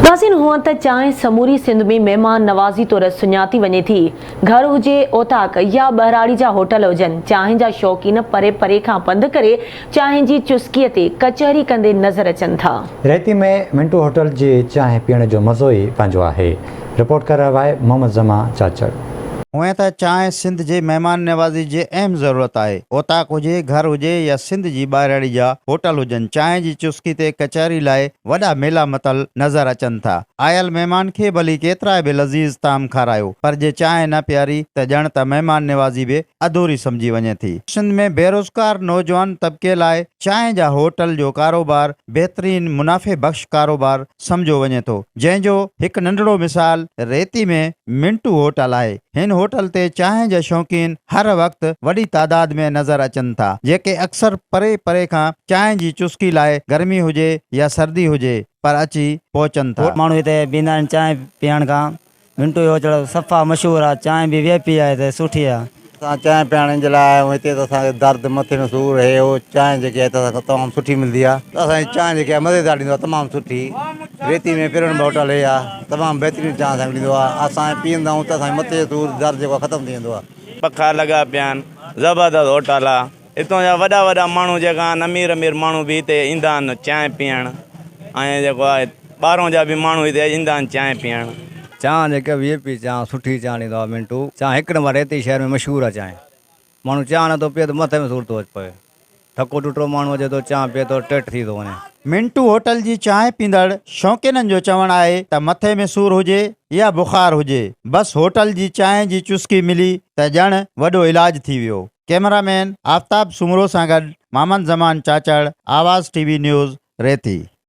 नाज़रीन हुअं त चांहि समूरी सिंध में महिमान नवाज़ी तौर सुञाती वञे थी। घर हुजे ओताक या ॿहिराड़ी जा होटल हुजनि, चांहि जा शौक़ीन परे परे खां पंधु करे चांहि जी चुस्कीअ ते कचहरी कंदे नज़र अचनि था। रेती में मिंटू होटल जी चांहि पीअण जो मज़ो ई पंहिंजो आहे। रिपोर्ट कर रहियो आहे मोहम्मद ज़मा चाचड़। हुएं त चांहि सिंध जे महिमान नवाज़ी जी अहम ज़रूरत आहे। ओताक हुजे, घर हुजे या सिंध जी ॿाहिराड़ी जा होटल हुजनि, चांहि जी चुस्की ते कचहरी लाइ वॾा मेला मतल नज़र अचनि था। आयल महिमान खे भली केतिरा बि लज़ीज़ ताम खारायो, पर जे चांहि न प्यारी त ॼण त महिमान नवाज़ी बि अधूरी सम्झी वञे थी। सिंध में बेरोज़गार नौजवान तबिके लाइ चांहि जा होटल जो कारोबार बहितरीन मुनाफ़े बख़्श कारोबार सम्झो वञे थो, जंहिंजो हिकु नंढड़ो मिसाल रेती में मिंटू होटल आहे। हिन होटल ते चांहि जा शौक़ीन हर वक़्तु वॾी तादाद में नज़र अचनि था, जेके अक्सर परे परे खां चांहि जी चुस्की लाइ गर्मी हुजे या सर्दी हुजे पर अची पहुचनि था। माण्हू हिते बीहंदा आहिनि चांहि पीअण खां। मिंटू होटल सफ़ा मशहूरु आहे, चांहि बि VIP आहे हिते, सुठी आहे। असां चांहि पीअण जे लाइ हिते त असांखे दर्द मथे में सूरु हे हो, चांहि जेकी आहे त असांखे तमामु सुठी मिलंदी आहे। त असांजी चांहि जेकी आहे मज़ेदार ॾींदो आहे, तमामु सुठी। रेती में पिरण होटल हे आहे, तमामु बहितरीनु चांहि असांखे ॾींदो आहे। असां पीअंदा आहियूं त असांजे मथे जो सूरु दर्द जेको आहे ख़तमु थी वेंदो आहे। पखा लॻा पिया आहिनि, ज़बरदस्त होटल आहे। हितां जा वॾा वॾा माण्हू जेका आहिनि, अमीर अमीर माण्हू बि हिते ईंदा आहिनि चांहि पीअण, ऐं जेको आहे ॿाहिरों जा बि माण्हू हिते ईंदा आहिनि चांहि पीअण। चांहि जेके VIP चांहि सुठी चांहि ॾींदो आहे मिंटू। चांहि हिकु नंबर रेती शहर में मशहूरु आहे चांहि। माण्हू चांहि नथो पीए त मथे में सूरु थो अची पए। थको टुटो माण्हू अचे थो चांहि पीए थो टेट थी थो वञे। मिंटू होटल जी चांहि पींदड़ शौक़ीननि जो चवणु आहे त मथे में सूरु हुजे या बुखार हुजे, बसि होटल जी चांहि जी चुस्की मिली त ॼण वॾो इलाज थी वियो। कैमरामैन आफ़ताब सुमरो सां गॾु मोहम्मद ज़मान चाचड़, आवाज़ TV न्यूज़, रेती।